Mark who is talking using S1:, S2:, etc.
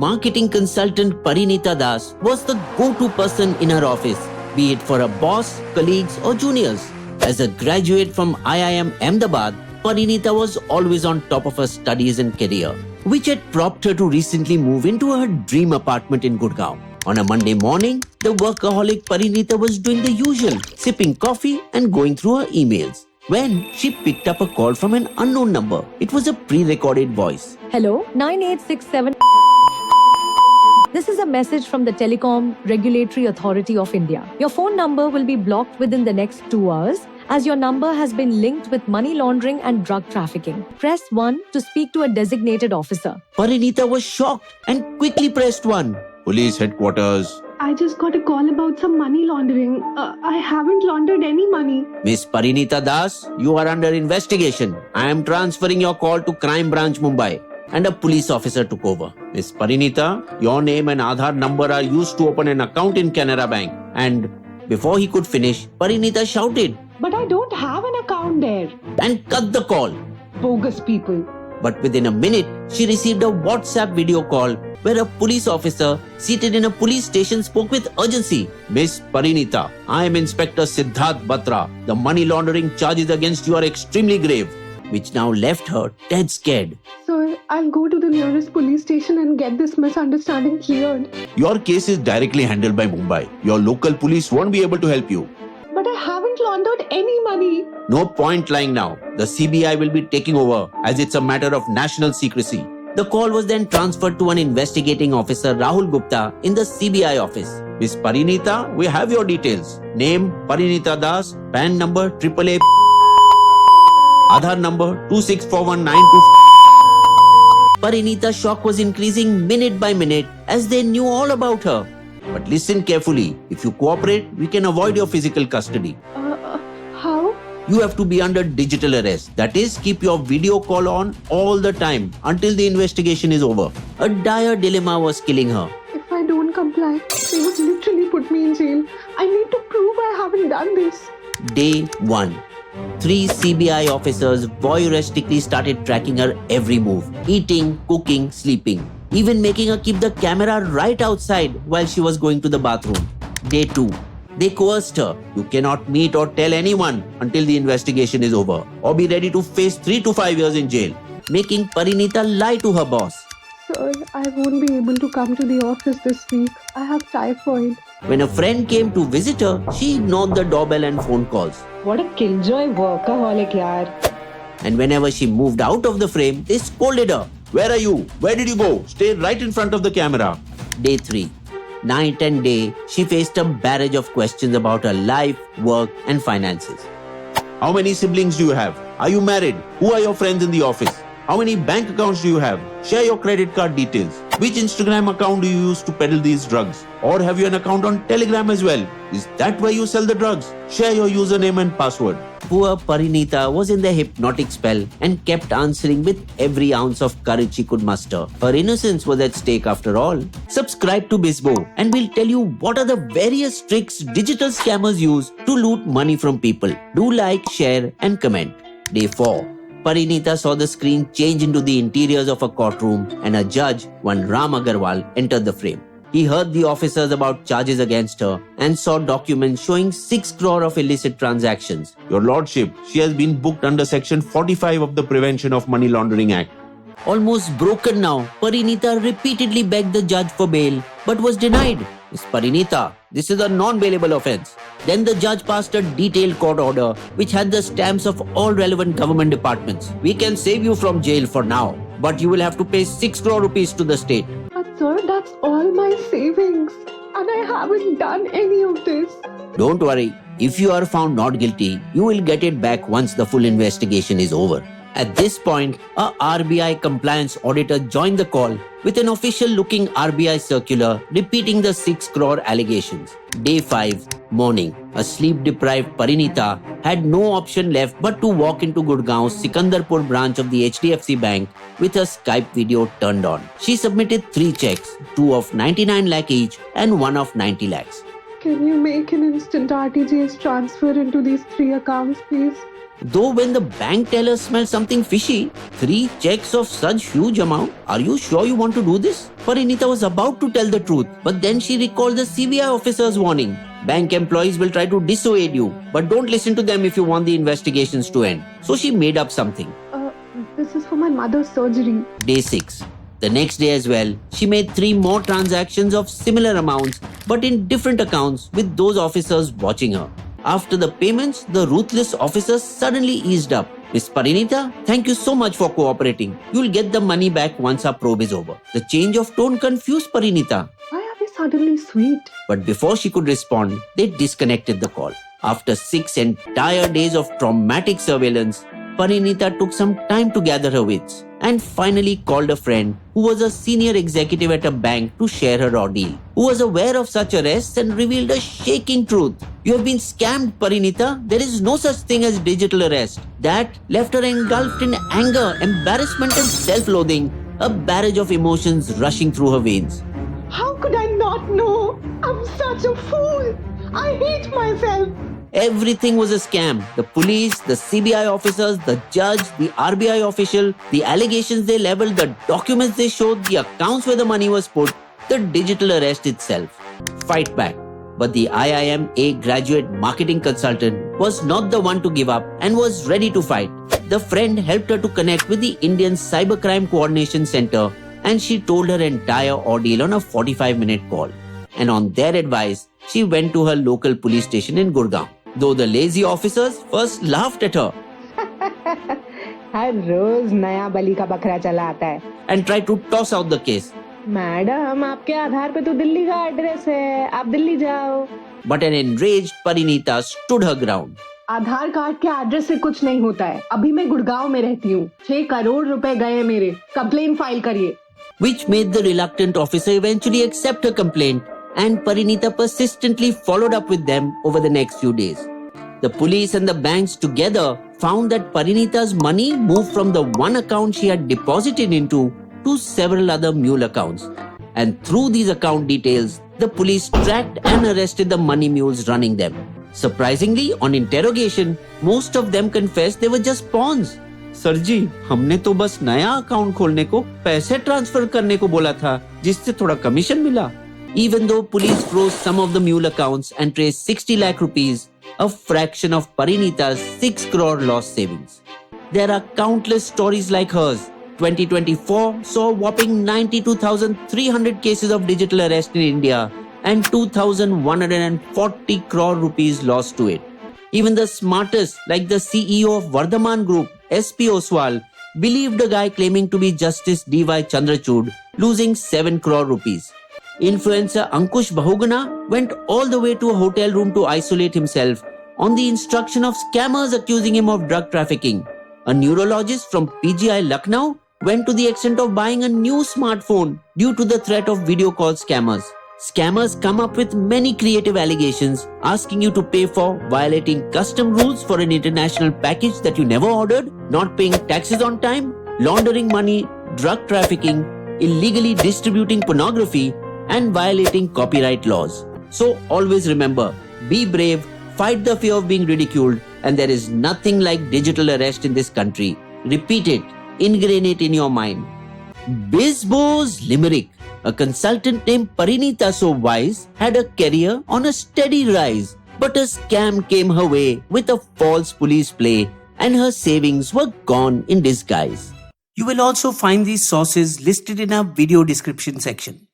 S1: marketing consultant Parineeta Das was the go-to person in her office, be it for her boss, colleagues or juniors. As a graduate from IIM Ahmedabad, Parineeta was always on top of her studies and career, which had prompted her to recently move into her dream apartment in Gurgaon. On a Monday morning, the workaholic Parineeta was doing the usual, sipping coffee and going through her emails, when she picked up a call from an unknown number. It was a pre-recorded voice.
S2: Hello, 9867. This is a message from the Telecom Regulatory Authority of India. Your phone number will be blocked within the next 2 hours as your number has been linked with money laundering and drug trafficking. Press 1 to speak to a designated officer.
S1: Parineeta was shocked and quickly pressed 1. Police headquarters.
S3: I just got a call about some money laundering. I haven't laundered any money.
S1: Miss Parineeta Das, you are under investigation. I am transferring your call to Crime Branch Mumbai. And a police officer took over. Miss Parineeta, your name and Aadhaar number are used to open an account in Canara Bank. And before he could finish, Parineeta shouted,
S3: But I don't have an account there.
S1: And cut the call.
S3: Bogus people.
S1: But within a minute, she received a WhatsApp video call where a police officer seated in a police station spoke with urgency. Miss Parineeta, I am Inspector Siddharth Batra. The money laundering charges against you are extremely grave, which now left her dead scared.
S3: Sir, I'll go to the nearest police station and get this misunderstanding cleared.
S4: Your case is directly handled by Mumbai. Your local police won't be able to help you.
S3: But I haven't laundered any money.
S4: No point lying now. The CBI will be taking over as it's a matter of national secrecy.
S1: The call was then transferred to an investigating officer, Rahul Gupta, in the CBI office.
S4: Miss Parineeta, we have your details. Name Parineeta Das, PAN number AAA, Aadhaar number 264192.
S1: Parineeta's shock was increasing minute by minute as they knew all about her.
S4: But listen carefully. If you cooperate, we can avoid your physical custody.
S3: How?
S4: You have to be under digital arrest. That is, keep your video call on all the time until the investigation is over.
S1: A dire dilemma was killing her.
S3: If I don't comply, they would literally put me in jail. I need to prove I haven't done this.
S1: Day 1. 3 CBI officers voyeuristically started tracking her every move. Eating, cooking, sleeping. Even making her keep the camera right outside while she was going to the bathroom. Day 2. They coerced her. You cannot meet or tell anyone until the investigation is over, or be ready to face 3 to 5 years in jail. Making Parineeta lie to her boss.
S3: Sir, I won't be able to come to the office this week. I have typhoid.
S1: When a friend came to visit her, she ignored the doorbell and phone calls.
S3: What a killjoy workaholic, yaar.
S1: And whenever she moved out of the frame, they scolded her.
S4: Where are you? Where did you go? Stay right in front of the camera.
S1: Day 3. Night and day, she faced a barrage of questions about her life, work and finances.
S4: How many siblings do you have? Are you married? Who are your friends in the office? How many bank accounts do you have? Share your credit card details. Which Instagram account do you use to peddle these drugs? Or have you an account on Telegram as well? Is that where you sell the drugs? Share your username and password.
S1: Poor Parineeta was in the hypnotic spell and kept answering with every ounce of courage she could muster. Her innocence was at stake after all. Subscribe to Bisbo and we'll tell you what are the various tricks digital scammers use to loot money from people. Do like, share and comment. Day 4. Parineeta saw the screen change into the interiors of a courtroom and a judge, one Ram Agarwal, entered the frame. He heard the officers about charges against her and saw documents showing 6 crore of illicit transactions.
S4: Your Lordship, she has been booked under Section 45 of the Prevention of Money Laundering Act.
S1: Almost broken now, Parineeta repeatedly begged the judge for bail but was denied. Miss Parineeta, this is a non-bailable offence. Then the judge passed a detailed court order which had the stamps of all relevant government departments. We can save you from jail for now, but you will have to pay 6 crore rupees to the state.
S3: But sir, that's all my savings. And I haven't done any of this.
S1: Don't worry. If you are found not guilty, you will get it back once the full investigation is over. At this point, a RBI compliance auditor joined the call with an official-looking RBI circular repeating the 6 crore allegations. Day 5, morning. A sleep-deprived Parineeta had no option left but to walk into Gurgaon's Sikandarpur branch of the HDFC Bank with her Skype video turned on. She submitted 3 checks, 2 of 99 lakh each and 1 of 90 lakhs.
S3: Can you make an instant RTGS transfer into these 3 accounts, please?
S1: Though when the bank teller smelled something fishy, 3 checks of such huge amount, are you sure you want to do this? Parineeta was about to tell the truth, but then she recalled the CBI officer's warning. Bank employees will try to dissuade you, but don't listen to them if you want the investigations to end. So she made up something.
S3: This is for my mother's surgery.
S1: Day 6. The next day as well, she made 3 more transactions of similar amounts, but in different accounts with those officers watching her. After the payments, the ruthless officers suddenly eased up. Miss Parineeta, thank you so much for cooperating. You'll get the money back once our probe is over. The change of tone confused Parineeta.
S3: Why are they suddenly sweet?
S1: But before she could respond, they disconnected the call. After 6 entire days of traumatic surveillance, Parineeta took some time to gather her wits and finally called a friend who was a senior executive at a bank to share her ordeal, who was aware of such arrests and revealed a shaking truth. You have been scammed, Parineeta. There is no such thing as digital arrest. That left her engulfed in anger, embarrassment and self-loathing, a barrage of emotions rushing through her veins.
S3: How could I not know? I'm such a fool. I hate myself.
S1: Everything was a scam. The police, the CBI officers, the judge, the RBI official, the allegations they leveled, the documents they showed, the accounts where the money was put, the digital arrest itself. Fight back. But the IIMA graduate marketing consultant was not the one to give up and was ready to fight. The friend helped her to connect with the Indian Cybercrime Coordination Center, and she told her entire ordeal on a 45-minute call. And on their advice, she went to her local police station in Gurgaon. Though the lazy officers first laughed at her
S5: हर रोज नया बलि का बकरा चला आता है
S1: and tried to toss out the case.
S5: Madam आपके आधार पे तो दिल्ली का एड्रेस है, आप दिल्ली जाओ.
S1: But an enraged Parineeta stood her ground.
S3: Aadhaar card के एड्रेस से कुछ नहीं होता है. अभी मैं गुड़गांव में रहती हूँ. 6 करोड़ रुपए गए मेरे. कंप्लेन फाइल करिए.
S1: Which made the reluctant officer eventually accept her complaint, and Parineeta persistently followed up with them over the next few days. The police and the banks together found that Parineeta's money moved from the one account she had deposited into to several other mule accounts. And through these account details, the police tracked and arrested the money mules running them. Surprisingly, on interrogation, most of them confessed they were just pawns. Sir ji, हमने तो बस नया account खोलने को पैसे transfer करने को बोला था, जिससे थोड़ा कमीशन मिला. Even though police froze some of the mule accounts and traced 60 lakh rupees, a fraction of Parineeta's 6 crore lost savings. There are countless stories like hers. 2024 saw a whopping 92,300 cases of digital arrest in India and 2,140 crore rupees lost to it. Even the smartest, like the CEO of Vardhaman Group, SP Oswal, believed a guy claiming to be Justice D.Y. Chandrachud, losing 7 crore rupees. Influencer Ankush Bahuguna went all the way to a hotel room to isolate himself on the instruction of scammers accusing him of drug trafficking. A neurologist from PGI Lucknow went to the extent of buying a new smartphone due to the threat of video call scammers. Scammers come up with many creative allegations, asking you to pay for violating custom rules for an international package that you never ordered, not paying taxes on time, laundering money, drug trafficking, illegally distributing pornography, and violating copyright laws. So always remember, be brave, fight the fear of being ridiculed, and there is nothing like digital arrest in this country. Repeat it, ingrain it in your mind. Bisbo's limerick. A consultant named Parineeta, so wise, had a career on a steady rise. But a scam came her way with a false police play, and her savings were gone in disguise. You will also find these sources listed in our video description section.